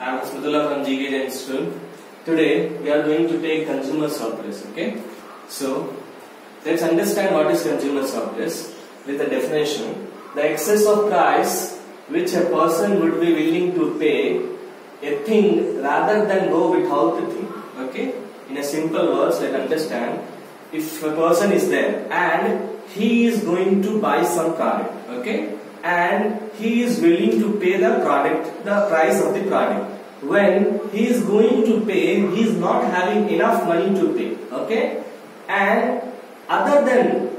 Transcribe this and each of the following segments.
I'm Smrutula from GK Institute. Today we are going to take consumer surplus. Okay, so let's understand what is consumer surplus with a definition. The excess of price which a person would be willing to pay a thing rather than go without the thing. Okay, in a simple words, let's understand. If a person is there and he is going to buy some product, okay, and he is willing to pay the product, the price of the product. When he is going to pay, he is not having enough money to pay, okay, and other than,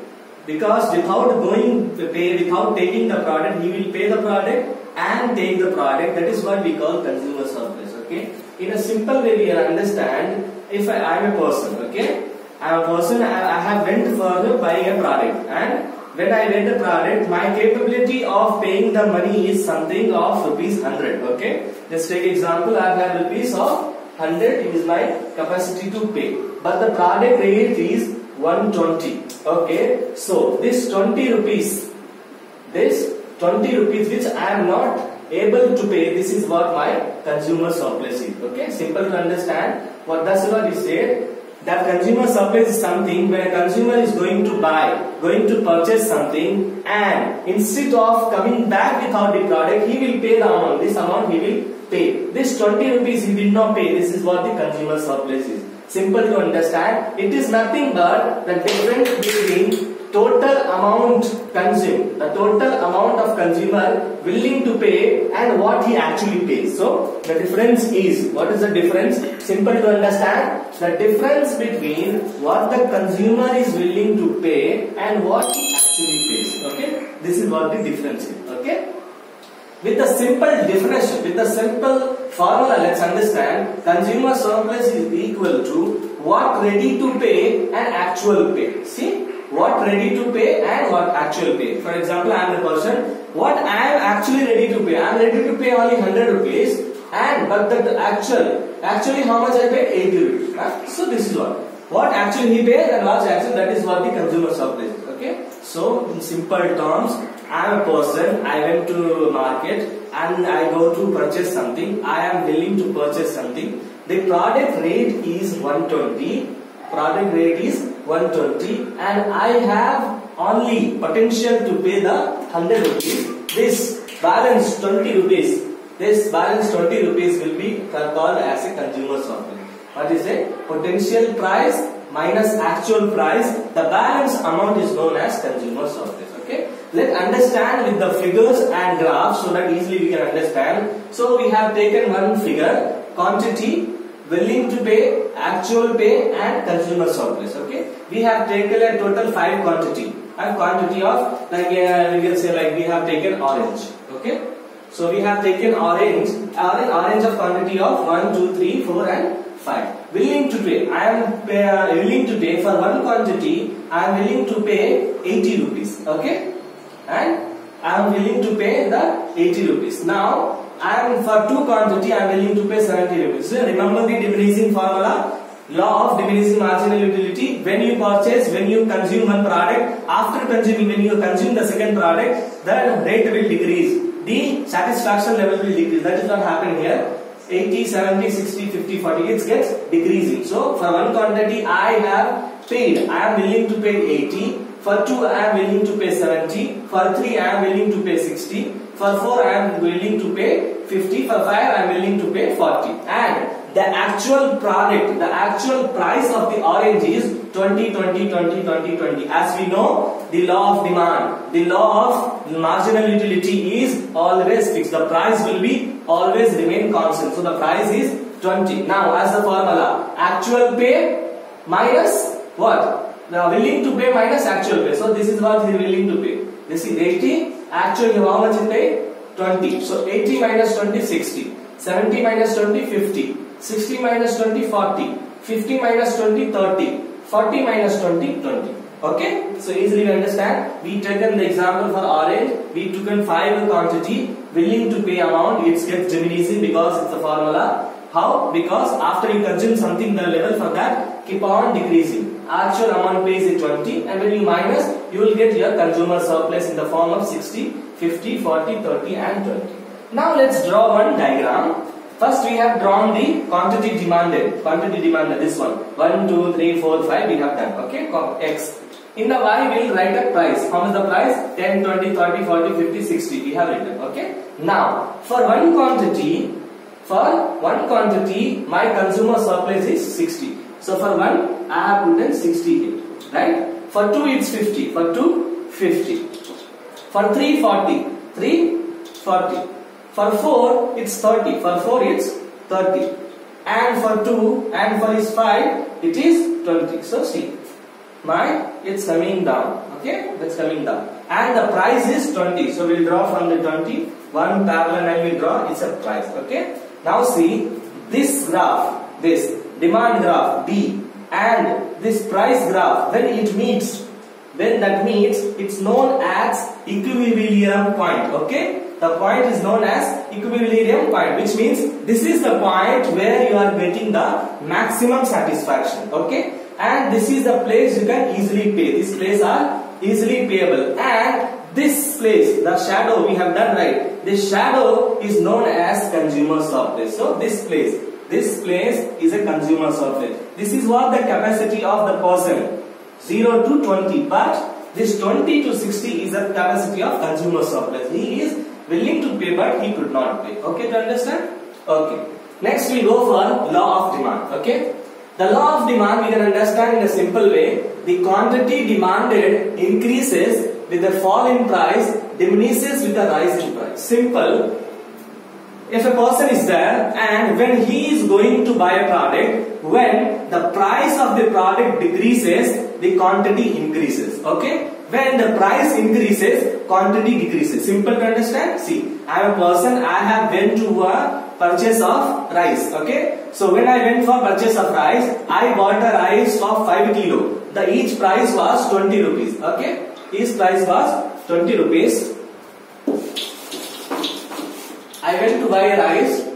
because without going to pay, without taking the product, he will pay the product and take the product. That is what we call consumer surplus. Okay, in a simple way we understand. If I am a person, okay, I am a person, I have went for buying a product, and when I get the product, my capability of paying the money is something of rupees 100. Okay, let's take example. I have rupees of 100 is my capacity to pay, but the product rate is 120. Okay, so this 20 rupees which I am not able to pay, this is what my consumer surplus is. Okay, simple to understand. What that's what he said. That consumer surplus is something when a consumer is going to buy, going to purchase something, and instead of coming back without the product, he will pay the amount. This amount he will pay. This 20 rupees he did not pay. This is what the consumer surplus is. Simple to understand. It is nothing but the difference between total amount consumed, the total amount of consumer willing to pay and what he actually pays. So the difference is, what is the difference? Simple to understand. The difference between what the consumer is willing to pay and what he actually pays. Okay, this is what the difference is. Okay, with the simple definition, with the simple formula, let's understand. Consumer surplus is equal to what ready to pay and actual pay. See, what ready to pay and what actual pay. For example, I am a person, what I am actually ready to pay. I am ready to pay only 100 rupees, and but the actually how much I paid? 80 rupees. So this is what actually he pays and what's actually, that is what the consumer surplus is. Okay, so in simple terms, I am a person, I went to market and I go to purchase something. I am willing to purchase something. The product rate is 120. Product rate is 120, and I have only potential to pay the 100 rupees. This balance 20 rupees. This balance 20 rupees will be called as a consumer surplus. What is it? Potential price minus actual price. The balance amount is known as consumer surplus. Okay. Let's understand with the figures and graphs so that easily we can understand. So we have taken one figure, quantity, willing to pay, actual pay, and consumer surplus. Okay, we have taken a total 5 quantity. And quantity of, like we can say, like we have taken orange. Okay, so we have taken orange of quantity of 1, 2, 3, 4, and 5. Willing to pay. I am willing to pay for one quantity. I am willing to pay 80 rupees. Okay, and I am willing to pay the 80 rupees. Now, I am for two quantity, I am willing to pay 70 rupees. So remember the diminishing formula, law of diminishing marginal utility. When you purchase, when you consume one product, after consuming, when you consume the second product, the rate will decrease. The satisfaction level will decrease. That is what happened here. 80, 70, 60, 50, 40. It gets decreasing. So for one quantity, I have paid. I am willing to pay 80. For 2, I am willing to pay 70. For 3, I am willing to pay 60. For 4, I am willing to pay 50. For 5, I am willing to pay 40. And the actual product, the actual price of the orange is 20, 20, 20, 20, 20. As we know, the law of demand, the law of marginal utility is always fixed. The price will be always remain constant. So the price is 20. Now, as the formula, actual pay minus what? Now, willing to pay minus actual pay. So this is what he is willing to pay. This is 80. Actually, how much he paid? 20. So 80 minus 20, 60. 70 minus 20, 50. 60 minus 20, 40. 50 minus 20, 30. 40 minus 20, 20. Okay? So easily we understand. We taken the example for orange. We took in 5 quantity. Willing to pay amount. It gets diminishing because it's a formula. How? Because after you consume something, the level for that keep on decreasing. Actual amount pays is 20, and when you minus, you will get your consumer surplus in the form of 60, 50, 40, 30, and 20. Now let's draw one diagram. First we have drawn the quantity demanded. Quantity demanded, this one. 1, 2, 3, 4, 5 we have done. Okay, X. In the Y we will write a price. How much the price? 10, 20, 30, 40, 50, 60 we have written. Okay. Now for one quantity my consumer surplus is 60. So for 1 I have put in 60 here. Right? For 2 it's 50. For 2, 50. For 3, 40. 3, 40. For 4 it's 30. For 4 it's 30. And for 2 and for is 5 it is 20. So see, it's coming down. Okay, that's coming down. And the price is 20. So we'll draw from the 20. One parallel line we draw. It's a price. Okay. Now see this graph, this demand graph D, and this price graph. When it meets, when that meets, it's known as equilibrium point. Okay. The point is known as equilibrium point, which means this is the point where you are getting the maximum satisfaction. Okay. And this is the place you can easily pay. These places are easily payable. And this place, the shadow we have done right. This shadow is known as consumer surplus. So this place is a consumer surplus. This is what the capacity of the person, 0 to 20. But this 20 to 60 is the capacity of consumer surplus. He is willing to pay, but he could not pay. Okay, to understand? Okay. Next we go for law of demand. Okay. The law of demand we can understand in a simple way. The quantity demanded increases with a fall in price, diminishes with a rise in price. Simple. If a person is there and when he is going to buy a product, when the price of the product decreases, the quantity increases. Okay? When the price increases, quantity decreases. Simple to understand? See, I am a person, I have went to a purchase of rice. Okay? So when I went for purchase of rice, I bought a rice of 5 kilo. The each price was 20 rupees. Okay? Each price was 20 rupees. I went to buy rice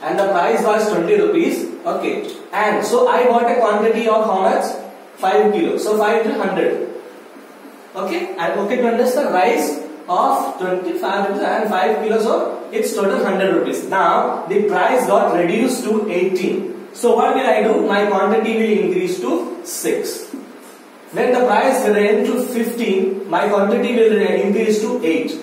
and the price was 20 rupees. Okay. And so I bought a quantity of how much? 5 kilos. So 5 to 100. Okay. And okay to understand, rice of 25 rupees and 5 kilos, so it's total 100 rupees. Now the price got reduced to 18. So what will I do? My quantity will increase to 6. When the price went to 15, my quantity will increase to 8.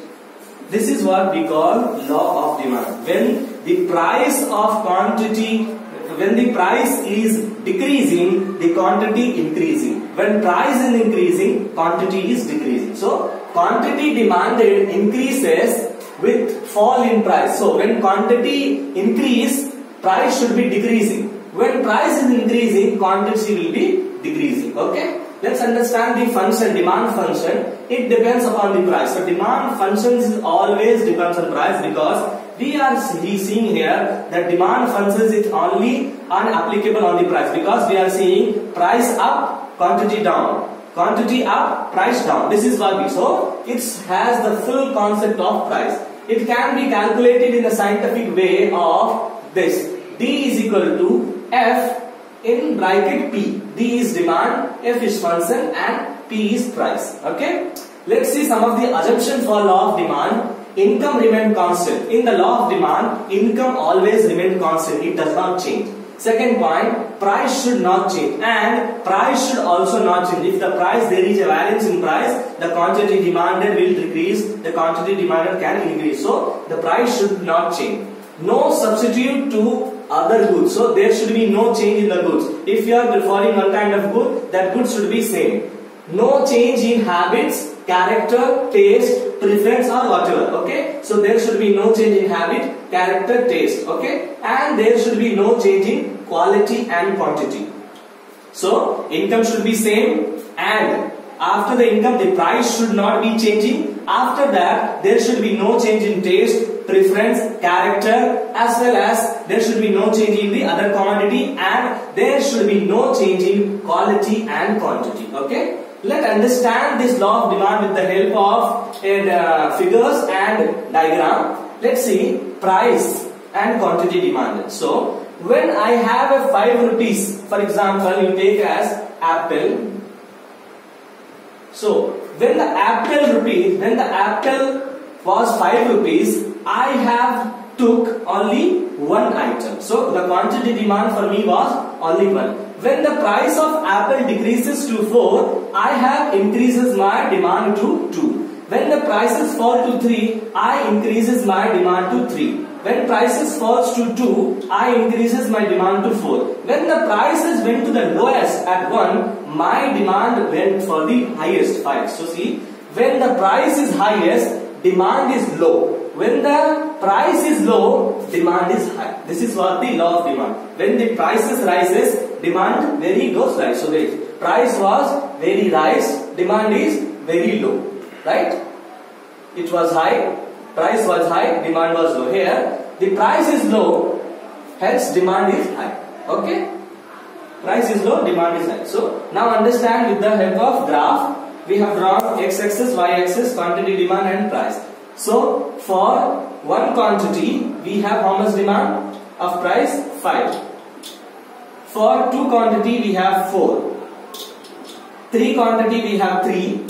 This is what we call law of demand. When the price of quantity, when the price is decreasing, the quantity increasing. When price is increasing, quantity is decreasing. So quantity demanded increases with fall in price. So when quantity increase, price should be decreasing. When price is increasing, quantity will be decreasing. Okay. Let's understand the function, demand function. It depends upon the price. So demand functions always depends on price, because we are seeing here that demand functions is only applicable on the price, because we are seeing price up, quantity down, quantity up, price down. This is what we so it has the full concept of price. It can be calculated in a scientific way of this. D is equal to F in bracket P. D is demand, F is function, and P is price. Okay. Let's see some of the assumptions for law of demand. Income remain constant. In the law of demand, income always remain constant. It does not change. Second point, price should not change, and price should also not change. If the price, there is a variance in price, the quantity demanded will decrease, the quantity demanded can increase. So the price should not change. No substitute to other goods. So there should be no change in the goods. If you are preferring one kind of good, that good should be same. No change in habits, character, taste, preference, or whatever. Okay. So there should be no change in habit, character, taste. Okay. And there should be no change in quality and quantity. So income should be same, and after the income, the price should not be changing. After that, there should be no change in taste, preference, character, as well as there should be no change in the other commodity, and there should be no change in quality and quantity. Okay. Let's understand this law of demand with the help of figures and diagram. Let's see price and quantity demanded. So when I have a 5 rupees, for example, you take as apple. So when the apple was 5 rupees, I have took only one item. So the quantity demand for me was only one. When the price of apple decreases to 4, I have increases my demand to 2. When the prices fall to 3, I increases my demand to 3. When prices falls to 2, I increases my demand to 4. When the prices went to the lowest at 1, my demand went for the highest 5. So see, when the price is highest, demand is low. When the price is low, demand is high. This is what the law of demand. When the prices rises, demand very goes rise. So the price was very rise, demand is very low. Right? It was high, price was high, demand was low. Here, the price is low, hence demand is high. Okay? Price is low, demand is high. So now understand with the help of graph, we have drawn x-axis, y-axis, quantity, demand and price. So for one quantity, we have how much demand? Of price 5. For two quantity, we have 4. 3 quantity, we have 3.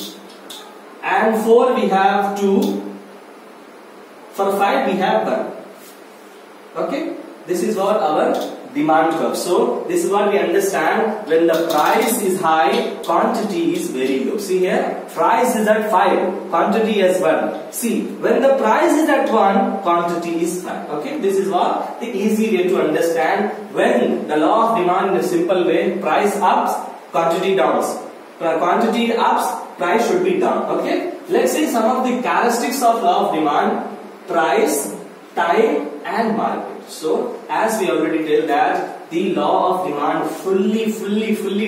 And 4 we have 2. For 5 we have 1. Okay? This is what our demand curve. So this is what we understand. When the price is high, quantity is very low. See here, price is at 5, quantity is 1. See, when the price is at 1, quantity is 5. Okay? This is what the easy way to understand. When the law of demand in a simple way, price ups, quantity downs. Quantity ups, price should be down. Okay? Let's see some of the characteristics of law of demand: price, time and market. So as we already tell that the law of demand fully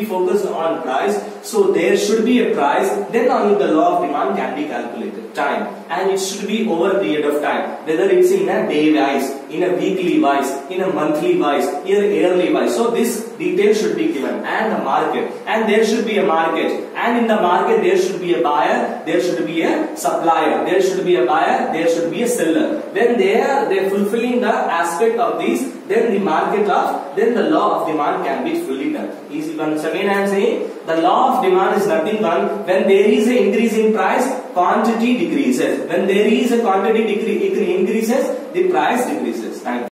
focused on price. So there should be a price, then only the law of demand can be calculated. Time, and it should be over a period of time, whether it's in a day wise, in a weekly wise, in a monthly wise, in a yearly wise. So this detail should be given. And the market, and there should be a market, and in the market there should be a buyer, there should be a supplier, there should be a buyer, there should be a seller. When they are fulfilling the aspect of these, then the market of, then the law of demand can be fully done. Easy. Once again I am saying, the law of demand is nothing but when there is an increase in price, quantity decreases. When there is a quantity increases, the price decreases. Thank you.